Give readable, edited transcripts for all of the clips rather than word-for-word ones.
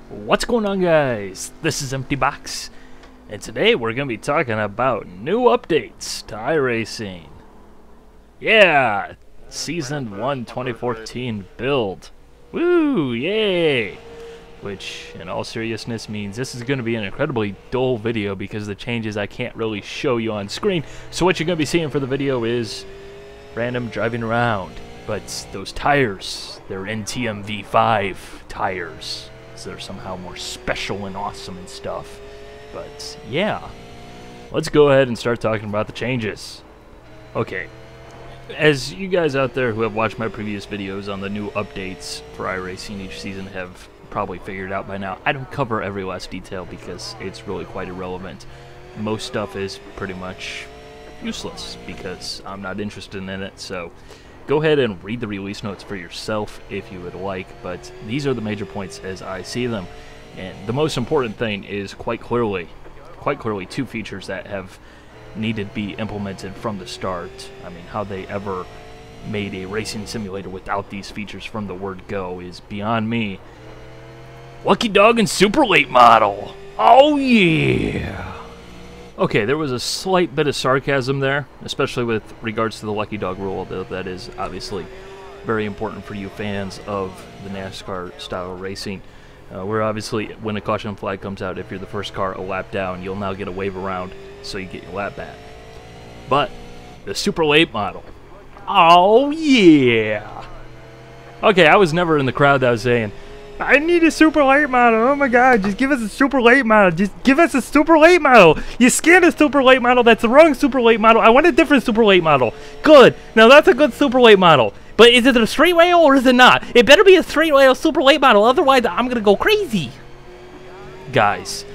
What's going on, guys? This is Empty Box, and today we're going to be talking about new updates to iRacing. Yeah, Season 1 2014 build. Woo, yay! Which, in all seriousness, means this is going to be an incredibly dull video because the changes I can't really show you on screen. So what you're going to be seeing for the video is random driving around. But those tires, they're NTM V5 tires. So they're somehow more special and awesome and stuff. But yeah, let's go ahead and start talking about the changes. Okay, as you guys out there who have watched my previous videos on the new updates for iRacing each season have probably figured out by now, I don't cover every last detail because it's really quite irrelevant. Most stuff is pretty much useless because I'm not interested in it, so go ahead and read the release notes for yourself if you would like, but these are the major points as I see them. And the most important thing is quite clearly two features that have needed to be implemented from the start. I mean, how they ever made a racing simulator without these features from the word go is beyond me. Lucky Dog and Super Late Model! Oh yeah! Okay, there was a slight bit of sarcasm there, especially with regards to the Lucky Dog rule, though that is obviously very important for you fans of the NASCAR style racing. Where obviously, when a caution flag comes out, if you're the first car a lap down, you'll now get a wave around, so you get your lap back. But, the Super Late Model. Oh yeah! Okay, I was never in the crowd that was saying, I need a super late model. Oh my god, just give us a super late model. Just give us a super late model. You scanned a super late model. That's the wrong super late model. I want a different super late model. Good. Now that's a good super late model. But is it a straight rail or is it not? It better be a straight rail super late model. Otherwise, I'm going to go crazy. Guys.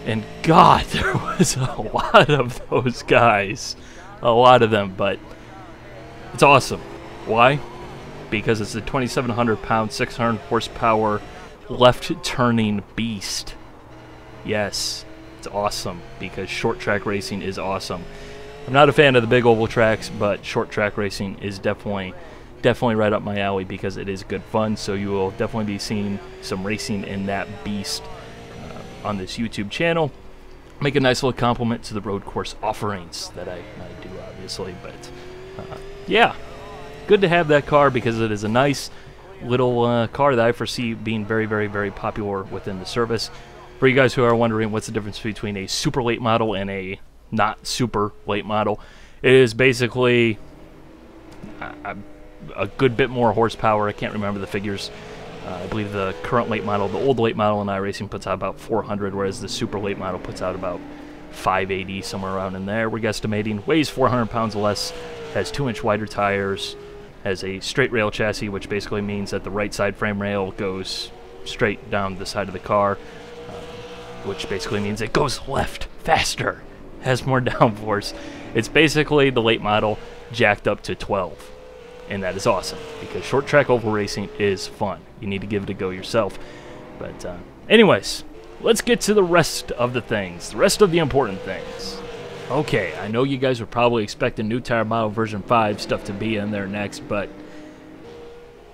And God, there was a lot of those guys. A lot of them. But it's awesome. Why? Because it's a 2,700 pound, 600 horsepower left-turning beast. Yes, it's awesome because short track racing is awesome. I'm not a fan of the big oval tracks, but short track racing is definitely right up my alley because it is good fun. So you will definitely be seeing some racing in that beast on this YouTube channel. Make a nice little compliment to the road course offerings that I do, obviously. But yeah, good to have that car because it is a nice little car that I foresee being very, very, very popular within the service. For you guys who are wondering what's the difference between a super late model and a not super late model, it is basically a good bit more horsepower. I can't remember the figures. I believe the current late model, the old late model in iRacing puts out about 400, whereas the super late model puts out about 580, somewhere around in there. We're guesstimating. Weighs 400 pounds less, has 2-inch wider tires, has a straight rail chassis, which basically means that the right side frame rail goes straight down the side of the car, which basically means it goes left faster, has more downforce. It's basically the late model jacked up to 12, and that is awesome because short track oval racing is fun. You need to give it a go yourself. But anyways, let's get to the rest of the things, the rest of the important things. Okay, I know you guys were probably expecting new tire model version 5 stuff to be in there next, but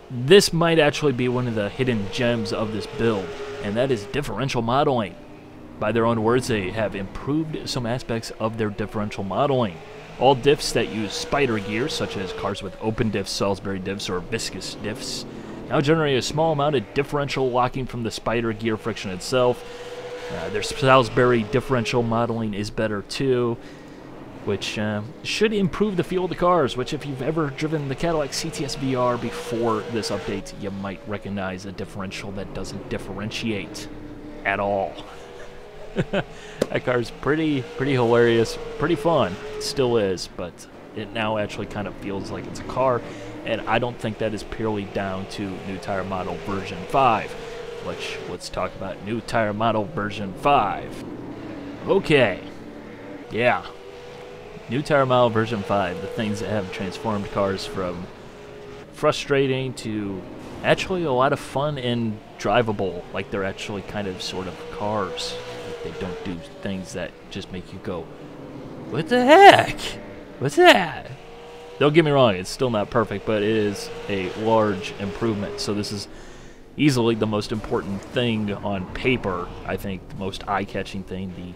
this might actually be one of the hidden gems of this build, and that is differential modeling. By their own words, they have improved some aspects of their differential modeling. All diffs that use spider gear, such as cars with open diffs, Salisbury diffs, or viscous diffs, now generate a small amount of differential locking from the spider gear friction itself. Their Salisbury differential modeling is better too, which should improve the feel of the cars, which if you've ever driven the Cadillac CTS VR before this update, you might recognize a differential that doesn't differentiate at all. That car's pretty hilarious, pretty fun. It still is, but it now actually kind of feels like it's a car, and I don't think that is purely down to new tire model version 5. Which, let's talk about new tire model version 5. Okay. Yeah. New tire model version 5. The things that have transformed cars from frustrating to actually a lot of fun and drivable. Like they're actually kind of sort of cars. Like they don't do things that just make you go, what the heck? What's that? Don't get me wrong, it's still not perfect, but it is a large improvement. So this is easily the most important thing on paper. I think the most eye-catching thing, the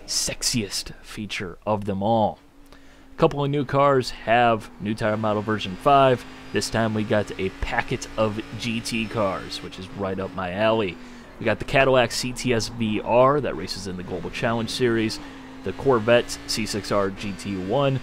sexiest feature of them all. A couple of new cars have new tire model version 5. This time we got a packet of GT cars, which is right up my alley. We got the Cadillac CTS VR that races in the Global Challenge Series, the Corvette C6R GT1.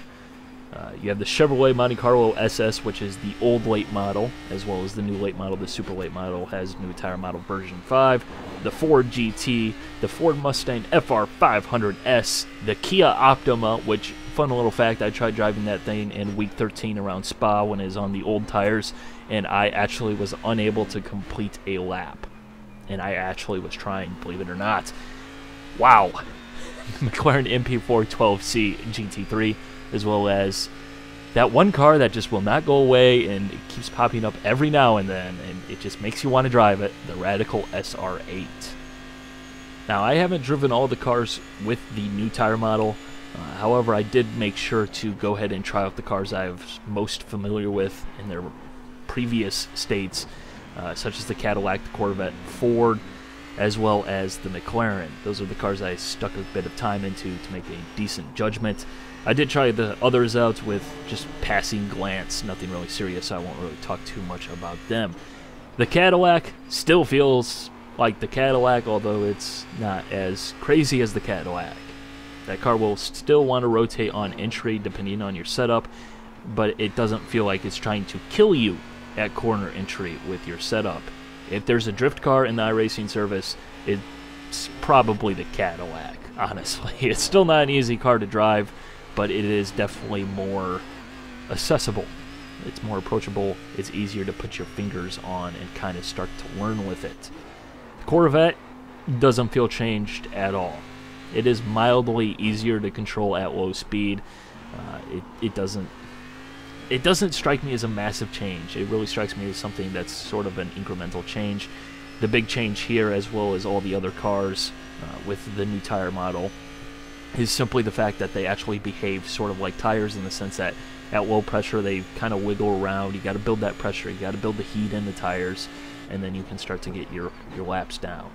You have the Chevrolet Monte Carlo SS, which is the old late model, as well as the new late model. The super late model has new tire model version 5. The Ford GT, the Ford Mustang FR500S, the Kia Optima, which, fun little fact, I tried driving that thing in week 13 around Spa when it was on the old tires, and I actually was unable to complete a lap. And I actually was trying, believe it or not. Wow. McLaren MP412C GT3, as well as that one car that just will not go away and it keeps popping up every now and then, and it just makes you want to drive it, the Radical SR8. Now, I haven't driven all the cars with the new tire model. However, I did make sure to go ahead and try out the cars I was most familiar with in their previous states, such as the Cadillac, the Corvette, Ford, as well as the McLaren. Those are the cars I stuck a bit of time into to make a decent judgment. I did try the others out with just passing glance, nothing really serious, so I won't really talk too much about them. The Cadillac still feels like the Cadillac, although it's not as crazy as the Cadillac. That car will still want to rotate on entry depending on your setup, but it doesn't feel like it's trying to kill you at corner entry with your setup. If there's a drift car in the iRacing service, it's probably the Cadillac, honestly. It's still not an easy car to drive, but it is definitely more accessible. It's more approachable. It's easier to put your fingers on and kind of start to learn with it. The Corvette doesn't feel changed at all. It is mildly easier to control at low speed. It doesn't strike me as a massive change. It really strikes me as something that's sort of an incremental change. The big change here, as well as all the other cars with the new tire model, is simply the fact that they actually behave sort of like tires in the sense that at low pressure they kind of wiggle around. You got to build that pressure, you got to build the heat in the tires, and then you can start to get your laps down,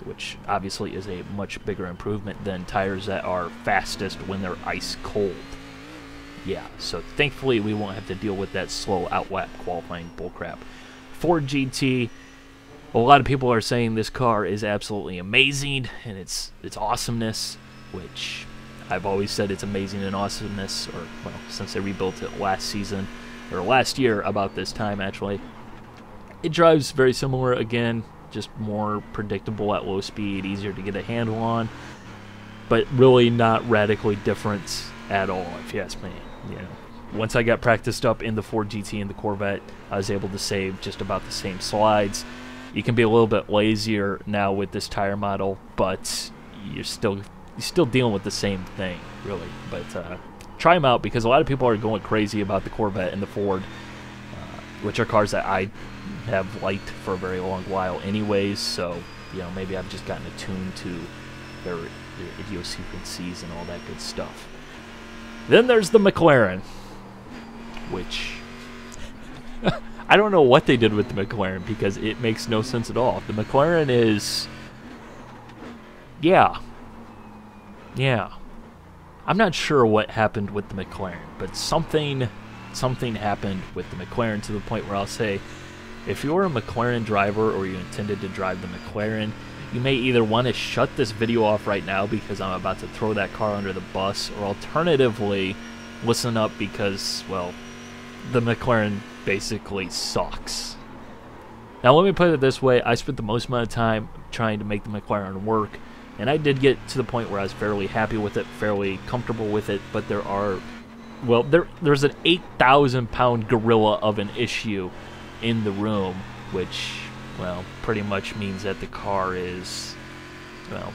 which obviously is a much bigger improvement than tires that are fastest when they're ice cold. Yeah, so thankfully we won't have to deal with that slow outlap qualifying bullcrap. Ford GT, a lot of people are saying this car is absolutely amazing and its awesomeness, which I've always said it's amazing and awesomeness, or well, since they rebuilt it last season, or last year about this time actually. It drives very similar again, just more predictable at low speed, easier to get a handle on, but really not radically different at all, if you ask me. You know, once I got practiced up in the Ford GT and the Corvette, I was able to save just about the same slides. You can be a little bit lazier now with this tire model, but you're still dealing with the same thing, really. But try them out, because a lot of people are going crazy about the Corvette and the Ford, which are cars that I have liked for a very long while anyways, so you know, maybe I've just gotten attuned to their idiosyncrasies and all that good stuff. Then there's the McLaren, which I don't know what they did with the McLaren, because it makes no sense at all. The McLaren is, yeah, I'm not sure what happened with the McLaren, but something happened with the McLaren to the point where I'll say, if you're a McLaren driver or you intended to drive the McLaren, you may either want to shut this video off right now because I'm about to throw that car under the bus, or alternatively, listen up because, well, the McLaren basically sucks. Now, let me put it this way. I spent the most amount of time trying to make the McLaren work, and I did get to the point where I was fairly happy with it, fairly comfortable with it, but there are, well, there's an 8,000-pound gorilla of an issue in the room, which, well, pretty much means that the car is, well,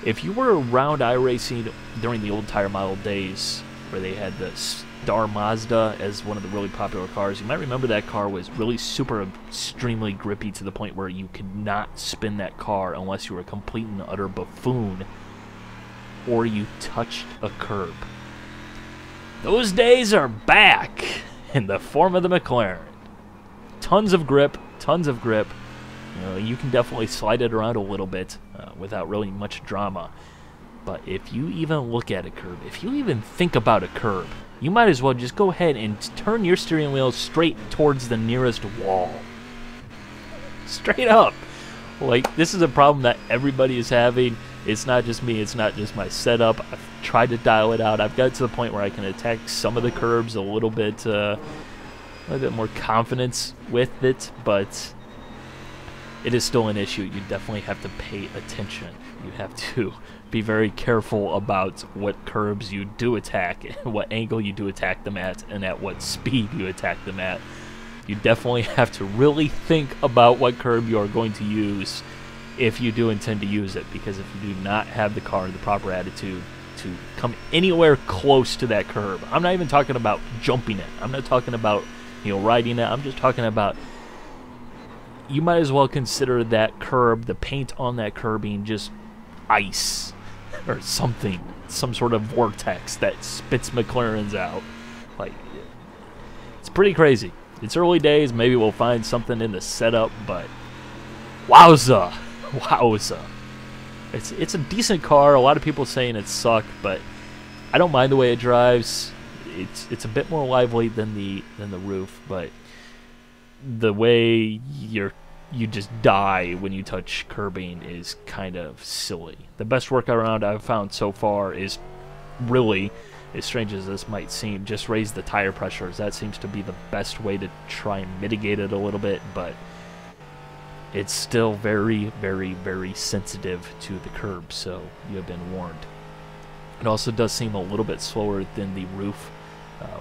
if you were around iRacing during the old tire model days where they had the Star Mazda as one of the really popular cars, you might remember that car was really super extremely grippy to the point where you could not spin that car unless you were a complete and utter buffoon or you touched a curb. Those days are back in the form of the McLaren. Tons of grip, You can definitely slide it around a little bit without really much drama. But if you even look at a curb, if you even think about a curb, you might as well just go ahead and turn your steering wheel straight towards the nearest wall. Straight up. Like, this is a problem that everybody is having. It's not just me, it's not just my setup. I've tried to dial it out. I've got to the point where I can attack some of the curbs a little bit more confidence with it, but it is still an issue. You definitely have to pay attention. You have to be very careful about what curbs you do attack, and what angle you do attack them at, and at what speed you attack them at. You definitely have to really think about what curb you are going to use if you do intend to use it, because if you do not have the car, the proper attitude to come anywhere close to that curb, I'm not even talking about jumping it, I'm not talking about riding it, I'm just talking about, you might as well consider that curb, the paint on that curbing, just ice or something, some sort of vortex that spits McLarens out. Like, it's pretty crazy. It's early days, maybe we'll find something in the setup, but wowza. Wowza. It's a decent car. A lot of people saying it sucked, but I don't mind the way it drives. It's a bit more lively than the roof, but the way you just die when you touch curbing is kind of silly. The best workaround I've found so far is really, as strange as this might seem, just raise the tire pressures. That seems to be the best way to try and mitigate it a little bit, but it's still very, very, very sensitive to the curb, so you have been warned. It also does seem a little bit slower than the roof,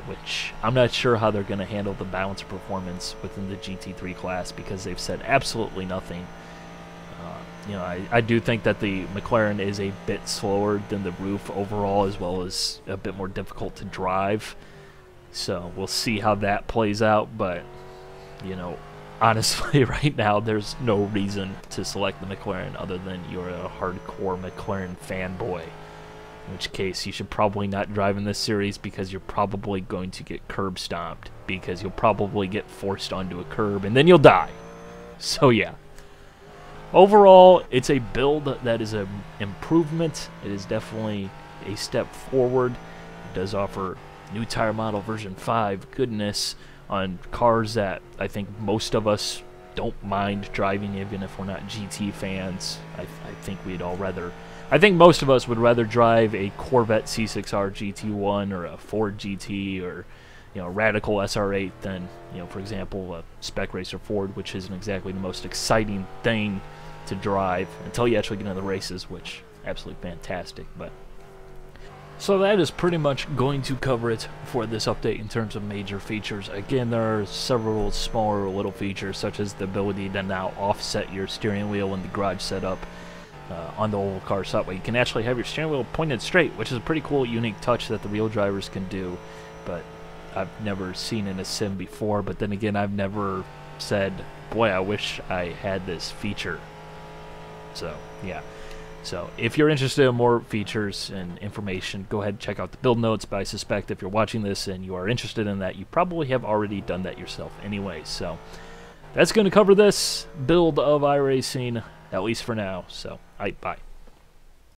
which I'm not sure how they're going to handle the balance of performance within the GT3 class, because they've said absolutely nothing. I do think that the McLaren is a bit slower than the roof overall, as well as a bit more difficult to drive. So we'll see how that plays out, but, honestly, right now, there's no reason to select the McLaren other than you're a hardcore McLaren fanboy. In which case, you should probably not drive in this series, because you're probably going to get curb stomped, because you'll probably get forced onto a curb, and then you'll die. So, yeah. Overall, it's a build that is an improvement. It is definitely a step forward. It does offer new tire model version 5 goodness on cars that I think most of us don't mind driving, even if we're not GT fans. I think most of us would rather drive a Corvette C6R GT1 or a Ford GT or a Radical SR8 than, for example, a Spec Racer Ford, which isn't exactly the most exciting thing to drive until you actually get into the races, which absolutely fantastic. But so that is pretty much going to cover it for this update in terms of major features. Again, there are several smaller little features, such as the ability to now offset your steering wheel in the garage setup on the oval car, so that way you can actually have your steering wheel pointed straight, which is a pretty cool, unique touch that the real drivers can do, but I've never seen in a sim before. But then again, I've never said, boy, I wish I had this feature. So, yeah. So, if you're interested in more features and information, go ahead and check out the build notes, but I suspect if you're watching this and you are interested in that, you probably have already done that yourself anyway. So, that's going to cover this build of iRacing, at least for now. So, bye.